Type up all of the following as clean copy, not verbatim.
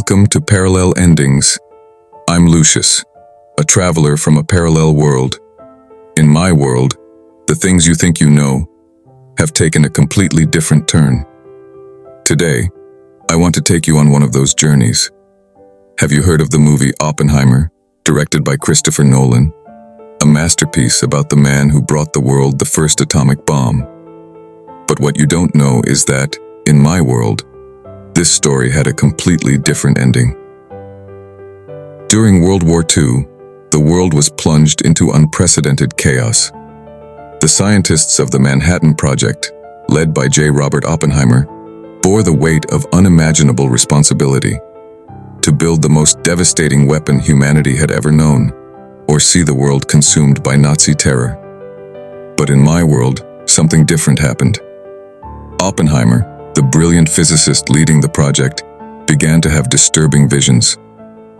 Welcome to Parallel Endings. I'm Lucius, a traveler from a parallel world. In my world, the things you think you know have taken a completely different turn. Today, I want to take you on one of those journeys. Have you heard of the movie Oppenheimer, directed by Christopher Nolan? A masterpiece about the man who brought the world the first atomic bomb. But what you don't know is that, in my world, this story had a completely different ending. During World War II, the world was plunged into unprecedented chaos. The scientists of the Manhattan Project, led by J. Robert Oppenheimer, bore the weight of unimaginable responsibility to build the most devastating weapon humanity had ever known, or see the world consumed by Nazi terror. But in my world, something different happened. Oppenheimer, the brilliant physicist leading the project, began to have disturbing visions.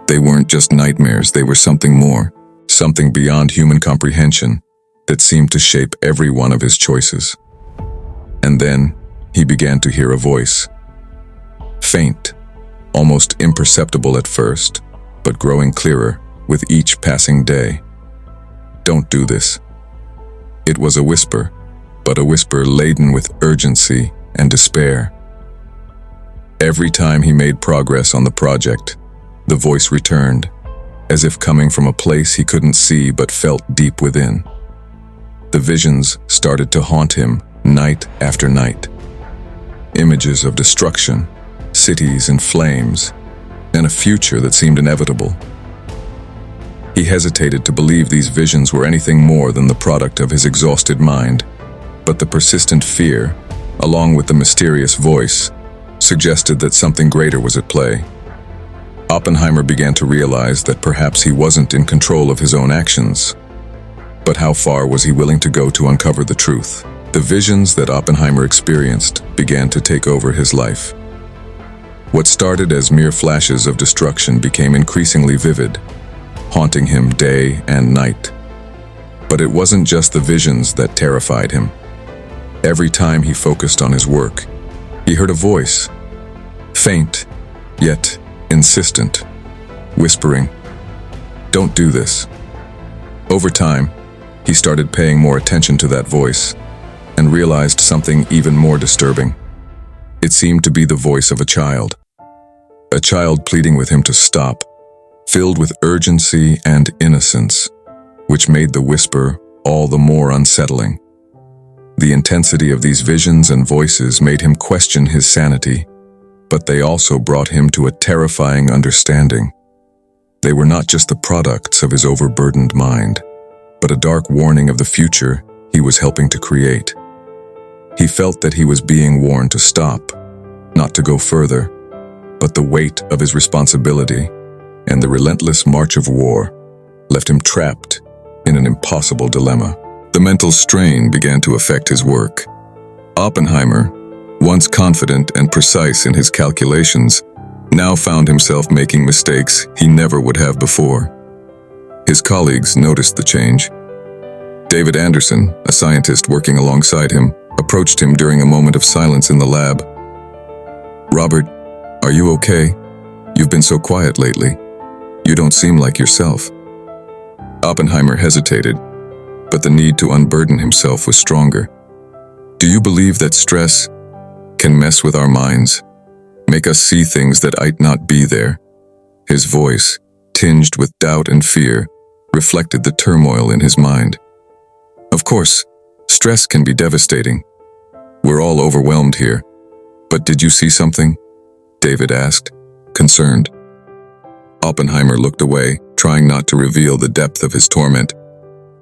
They weren't just nightmares, they were something more, something beyond human comprehension that seemed to shape every one of his choices. And then, he began to hear a voice. Faint, almost imperceptible at first, but growing clearer with each passing day. Don't do this. It was a whisper, but a whisper laden with urgency and despair. Every time he made progress on the project, the voice returned, as if coming from a place he couldn't see but felt deep within. The visions started to haunt him night after night. Images of destruction, cities in flames, and a future that seemed inevitable. He hesitated to believe these visions were anything more than the product of his exhausted mind, but the persistent fear, along with the mysterious voice, suggested that something greater was at play. Oppenheimer began to realize that perhaps he wasn't in control of his own actions. But how far was he willing to go to uncover the truth? The visions that Oppenheimer experienced began to take over his life. What started as mere flashes of destruction became increasingly vivid, haunting him day and night. But it wasn't just the visions that terrified him. Every time he focused on his work, he heard a voice, faint, yet insistent, whispering, "Don't do this." Over time, he started paying more attention to that voice and realized something even more disturbing. It seemed to be the voice of a child pleading with him to stop, filled with urgency and innocence, which made the whisper all the more unsettling. The intensity of these visions and voices made him question his sanity, but they also brought him to a terrifying understanding. They were not just the products of his overburdened mind, but a dark warning of the future he was helping to create. He felt that he was being warned to stop, not to go further, but the weight of his responsibility and the relentless march of war left him trapped in an impossible dilemma. The mental strain began to affect his work. Oppenheimer, once confident and precise in his calculations, now found himself making mistakes he never would have before. His colleagues noticed the change. David Anderson, a scientist working alongside him, approached him during a moment of silence in the lab. "Robert, are you okay? You've been so quiet lately. You don't seem like yourself." Oppenheimer hesitated, but the need to unburden himself was stronger. "Do you believe that stress can mess with our minds, make us see things that might not be there?" His voice, tinged with doubt and fear, reflected the turmoil in his mind. "Of course, stress can be devastating. We're all overwhelmed here. But did you see something?" David asked, concerned. Oppenheimer looked away, trying not to reveal the depth of his torment.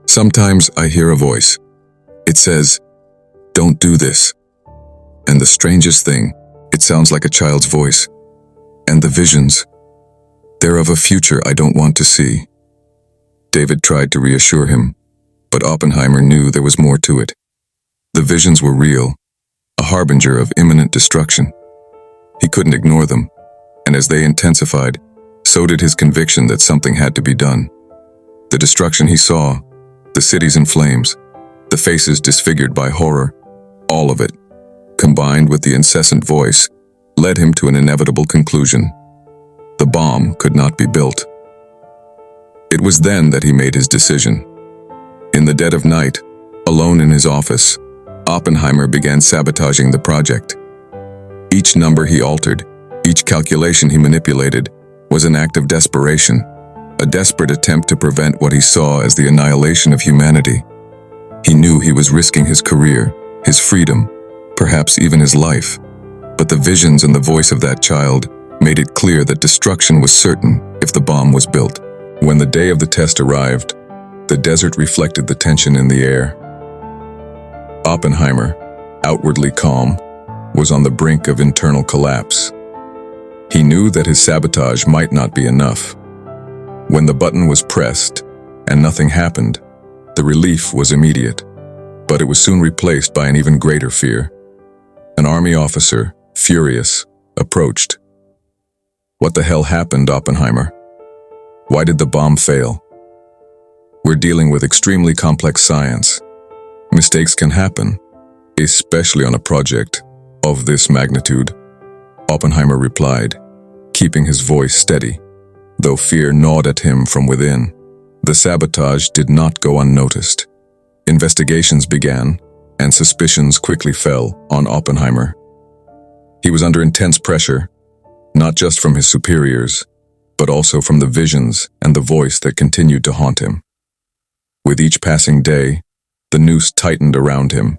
"Sometimes I hear a voice. It says, 'Don't do this.' And the strangest thing, it sounds like a child's voice. And the visions, they're of a future I don't want to see." David tried to reassure him, but Oppenheimer knew there was more to it. The visions were real, a harbinger of imminent destruction. He couldn't ignore them, and as they intensified, so did his conviction that something had to be done. The destruction he saw, the cities in flames, the faces disfigured by horror, all of it, combined with the incessant voice, led him to an inevitable conclusion. bomb could not be built. It was then that he made his decision. In the dead of night, alone in his office, Oppenheimer began sabotaging the project. Each number he altered, each calculation he manipulated, was an act of desperation, a desperate attempt to prevent what he saw as the annihilation of humanity. He knew he was risking his career, his freedom, perhaps even his life. But the visions and the voice of that child made it clear that destruction was certain if the bomb was built. When the day of the test arrived, the desert reflected the tension in the air. Oppenheimer, outwardly calm, was on the brink of internal collapse. He knew that his sabotage might not be enough. When the button was pressed and nothing happened, the relief was immediate, but it was soon replaced by an even greater fear. An army officer, furious, approached. "What the hell happened, Oppenheimer? Why did the bomb fail?" "We're dealing with extremely complex science. Mistakes can happen, especially on a project of this magnitude," Oppenheimer replied, keeping his voice steady, though fear gnawed at him from within. The sabotage did not go unnoticed. Investigations began, and suspicions quickly fell on Oppenheimer. He was under intense pressure, not just from his superiors, but also from the visions and the voice that continued to haunt him. With each passing day, the noose tightened around him,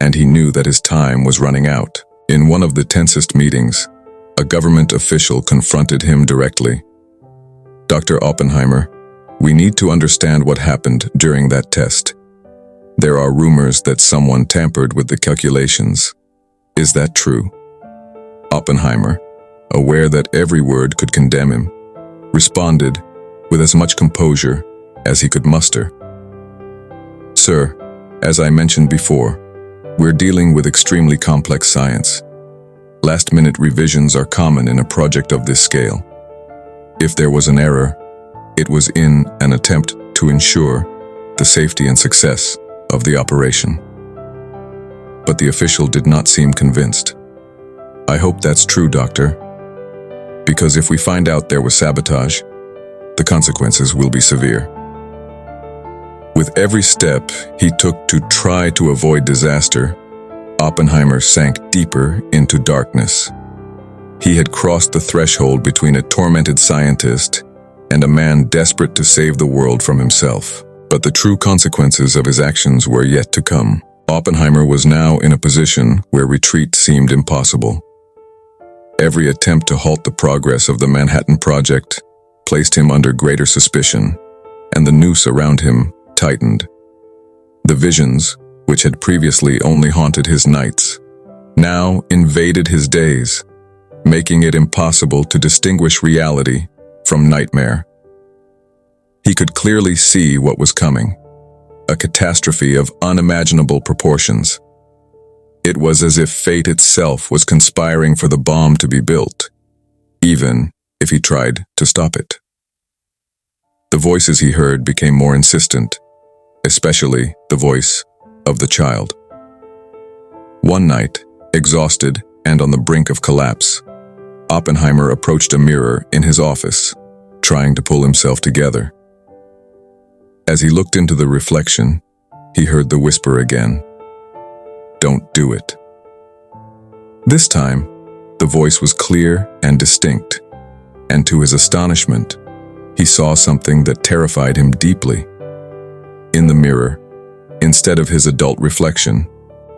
and he knew that his time was running out. In one of the tensest meetings, a government official confronted him directly. "Dr. Oppenheimer, we need to understand what happened during that test. There are rumors that someone tampered with the calculations. Is that true?" Oppenheimer, aware that every word could condemn him, responded with as much composure as he could muster. "Sir, as I mentioned before, we're dealing with extremely complex science. Last-minute revisions are common in a project of this scale. If there was an error, it was in an attempt to ensure the safety and success of the operation." But the official did not seem convinced. "I hope that's true, Doctor, because if we find out there was sabotage, the consequences will be severe." With every step he took to try to avoid disaster, Oppenheimer sank deeper into darkness. He had crossed the threshold between a tormented scientist and a man desperate to save the world from himself. But the true consequences of his actions were yet to come. Oppenheimer was now in a position where retreat seemed impossible. Every attempt to halt the progress of the Manhattan Project placed him under greater suspicion, and the noose around him tightened. The visions, which had previously only haunted his nights, now invaded his days, making it impossible to distinguish reality from nightmare. He could clearly see what was coming, a catastrophe of unimaginable proportions. It was as if fate itself was conspiring for the bomb to be built, even if he tried to stop it. The voices he heard became more insistent, especially the voice of the child. One night, exhausted and on the brink of collapse, Oppenheimer approached a mirror in his office, trying to pull himself together. As he looked into the reflection, he heard the whisper again, "Don't do it." This time, the voice was clear and distinct, and to his astonishment, he saw something that terrified him deeply. In the mirror, instead of his adult reflection,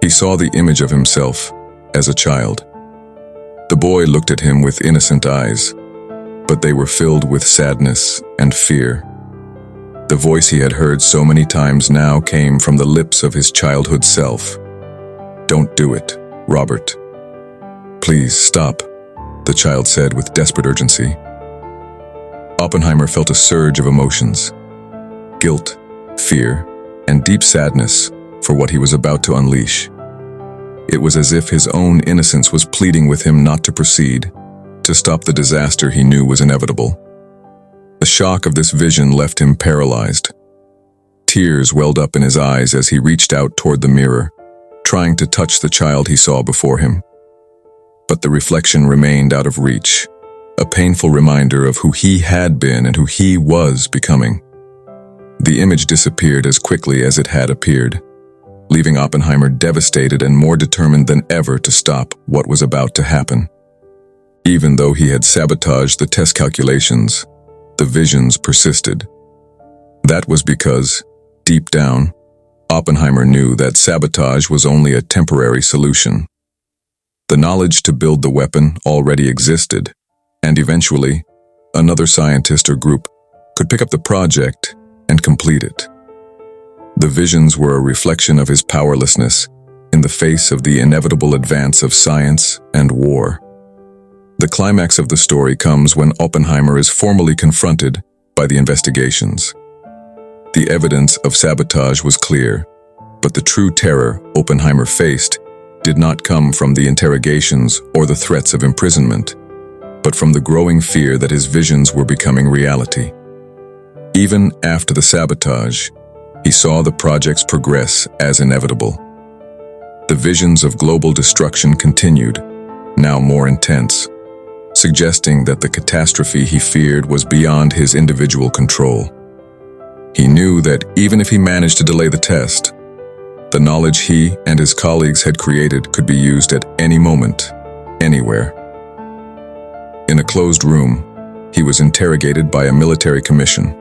he saw the image of himself as a child. The boy looked at him with innocent eyes, but they were filled with sadness and fear. The voice he had heard so many times now came from the lips of his childhood self. "Don't do it, Robert. Please stop," the child said with desperate urgency. Oppenheimer felt a surge of emotions: guilt, fear, and deep sadness for what he was about to unleash. It was as if his own innocence was pleading with him not to proceed, to stop the disaster he knew was inevitable. The shock of this vision left him paralyzed. Tears welled up in his eyes as he reached out toward the mirror, trying to touch the child he saw before him. But the reflection remained out of reach, a painful reminder of who he had been and who he was becoming. The image disappeared as quickly as it had appeared, leaving Oppenheimer devastated and more determined than ever to stop what was about to happen. Even though he had sabotaged the test calculations, the visions persisted. That was because, deep down, Oppenheimer knew that sabotage was only a temporary solution. The knowledge to build the weapon already existed, and eventually, another scientist or group could pick up the project and complete it. The visions were a reflection of his powerlessness in the face of the inevitable advance of science and war. The climax of the story comes when Oppenheimer is formally confronted by the investigations. The evidence of sabotage was clear, but the true terror Oppenheimer faced did not come from the interrogations or the threats of imprisonment, but from the growing fear that his visions were becoming reality. Even after the sabotage, he saw the project's progress as inevitable. The visions of global destruction continued, now more intense, suggesting that the catastrophe he feared was beyond his individual control. He knew that even if he managed to delay the test, the knowledge he and his colleagues had created could be used at any moment, anywhere. In a closed room, he was interrogated by a military commission.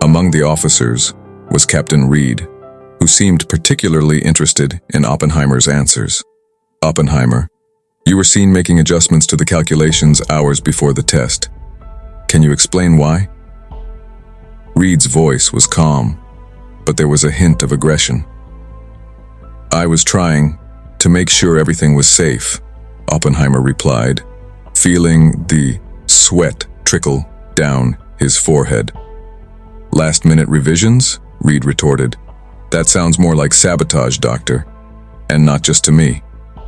Among the officers was Captain Reed, who seemed particularly interested in Oppenheimer's answers. "Oppenheimer, you were seen making adjustments to the calculations hours before the test. Can you explain why?" Reed's voice was calm, but there was a hint of aggression. "I was trying to make sure everything was safe," Oppenheimer replied, feeling the sweat trickle down his forehead. "Last-minute revisions?" Reed retorted. "That sounds more like sabotage, Doctor. And not just to me."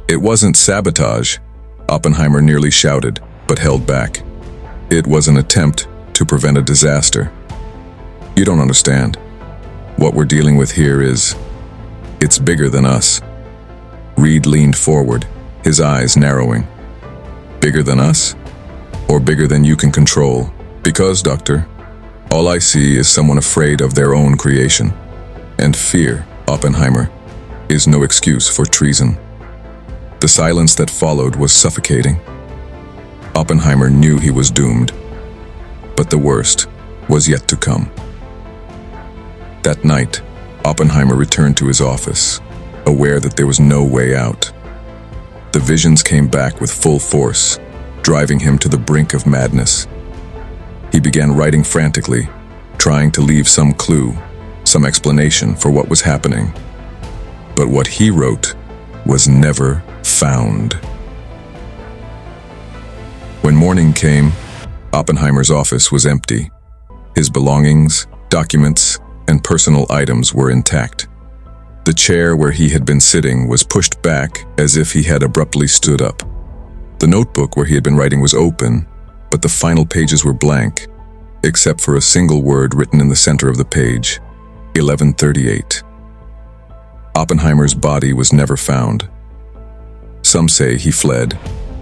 "It wasn't sabotage," Oppenheimer nearly shouted, but held back. "It was an attempt to prevent a disaster. You don't understand. What we're dealing with here it's bigger than us." Reed leaned forward, his eyes narrowing. "Bigger than us? Or bigger than you can control? Because, Doctor, all I see is someone afraid of their own creation. And fear, Oppenheimer, is no excuse for treason." The silence that followed was suffocating. Oppenheimer knew he was doomed, but the worst was yet to come. That night, Oppenheimer returned to his office, aware that there was no way out. The visions came back with full force, driving him to the brink of madness. He began writing frantically, trying to leave some clue, some explanation for what was happening. But what he wrote was never found. When morning came, Oppenheimer's office was empty. His belongings, documents, and personal items were intact. The chair where he had been sitting was pushed back as if he had abruptly stood up. The notebook where he had been writing was open, but the final pages were blank, except for a single word written in the center of the page: 1138. Oppenheimer's body was never found. Some say he fled,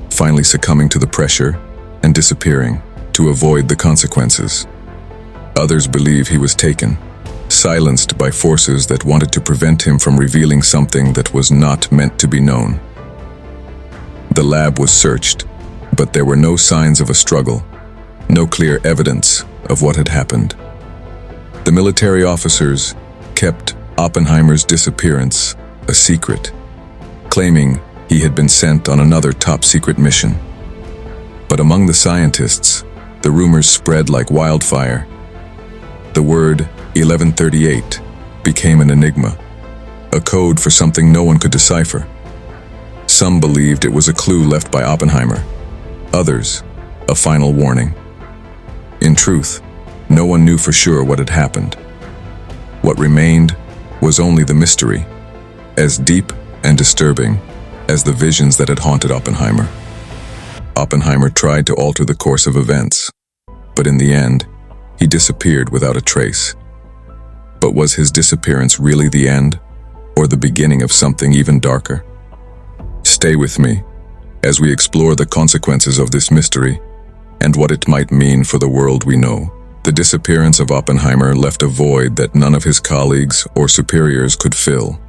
finally succumbing to the pressure and disappearing to avoid the consequences. Others believe he was taken, silenced by forces that wanted to prevent him from revealing something that was not meant to be known. The lab was searched, but there were no signs of a struggle, no clear evidence of what had happened. The military officers kept Oppenheimer's disappearance a secret, claiming he had been sent on another top-secret mission. But among the scientists, the rumors spread like wildfire. The word 1138 became an enigma, a code for something no one could decipher. Some believed it was a clue left by Oppenheimer, others, a final warning. In truth, no one knew for sure what had happened. What remained was only the mystery, as deep and disturbing as the visions that had haunted Oppenheimer. Oppenheimer tried to alter the course of events, but in the end, he disappeared without a trace. But was his disappearance really the end, or the beginning of something even darker? Stay with me as we explore the consequences of this mystery and what it might mean for the world we know. The disappearance of Oppenheimer left a void that none of his colleagues or superiors could fill.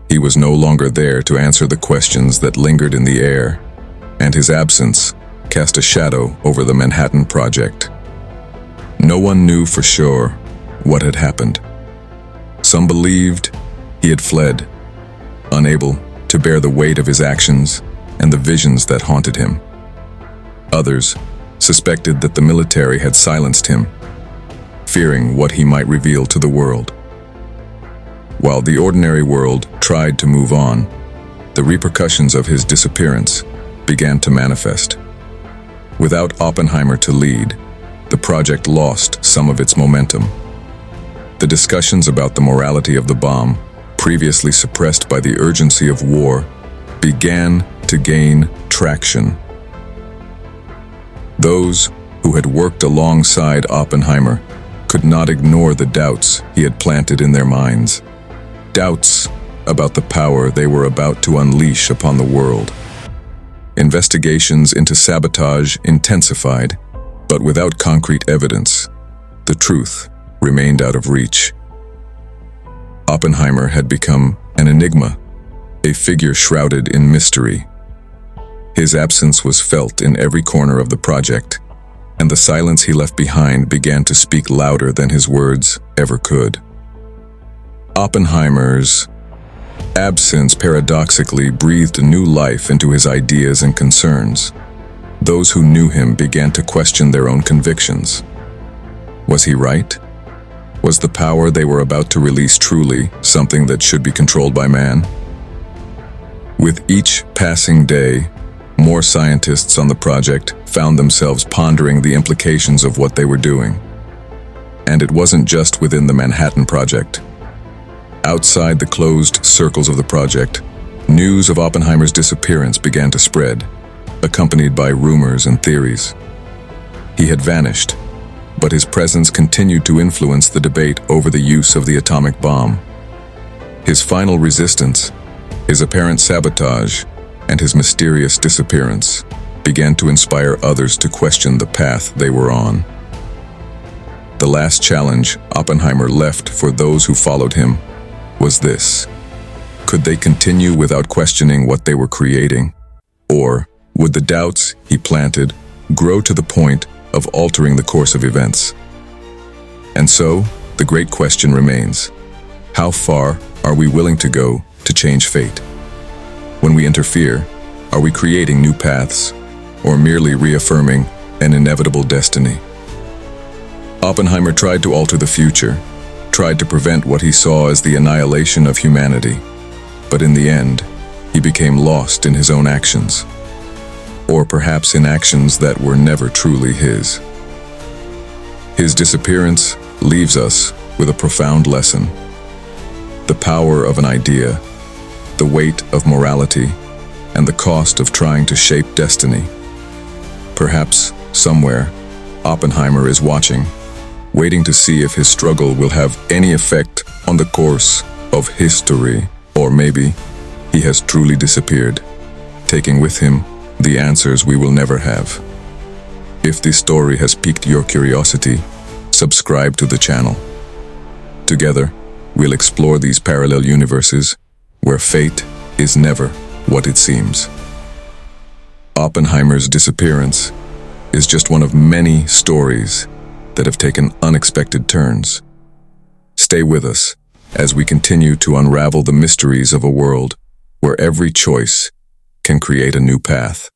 He was no longer there to answer the questions that lingered in the air, and his absence cast a shadow over the Manhattan Project. No one knew for sure what had happened. Some believed he had fled, unable to bear the weight of his actions and the visions that haunted him. Others suspected that the military had silenced him, fearing what he might reveal to the world. While the ordinary world tried to move on, the repercussions of his disappearance began to manifest. Without Oppenheimer to lead, the project lost some of its momentum. The discussions about the morality of the bomb, previously suppressed by the urgency of war, began to gain traction. Those who had worked alongside Oppenheimer could not ignore the doubts he had planted in their minds. Doubts about the power they were about to unleash upon the world. Investigations into sabotage intensified, but without concrete evidence, the truth remained out of reach. Oppenheimer had become an enigma, a figure shrouded in mystery. His absence was felt in every corner of the project, and the silence he left behind began to speak louder than his words ever could. Oppenheimer's absence paradoxically breathed new life into his ideas and concerns. Those who knew him began to question their own convictions. Was he right? Was the power they were about to release truly something that should be controlled by man? With each passing day, more scientists on the project found themselves pondering the implications of what they were doing. And it wasn't just within the Manhattan Project. Outside the closed circles of the project, news of Oppenheimer's disappearance began to spread, accompanied by rumors and theories. He had vanished, but his presence continued to influence the debate over the use of the atomic bomb. His final resistance, his apparent sabotage, and his mysterious disappearance began to inspire others to question the path they were on. The last challenge Oppenheimer left for those who followed him was this: could they continue without questioning what they were creating? Or would the doubts he planted grow to the point of altering the course of events? And so, the great question remains: how far are we willing to go to change fate? When we interfere, are we creating new paths, or merely reaffirming an inevitable destiny? Oppenheimer tried to alter the future, tried to prevent what he saw as the annihilation of humanity, but in the end, he became lost in his own actions, or perhaps in actions that were never truly his. His disappearance leaves us with a profound lesson: the power of an idea, the weight of morality, and the cost of trying to shape destiny. Perhaps, somewhere, Oppenheimer is watching, waiting to see if his struggle will have any effect on the course of history, or maybe he has truly disappeared, taking with him the answers we will never have. If this story has piqued your curiosity, subscribe to the channel. Together, we'll explore these parallel universes where fate is never what it seems. Oppenheimer's disappearance is just one of many stories that have taken unexpected turns. Stay with us as we continue to unravel the mysteries of a world where every choice can create a new path.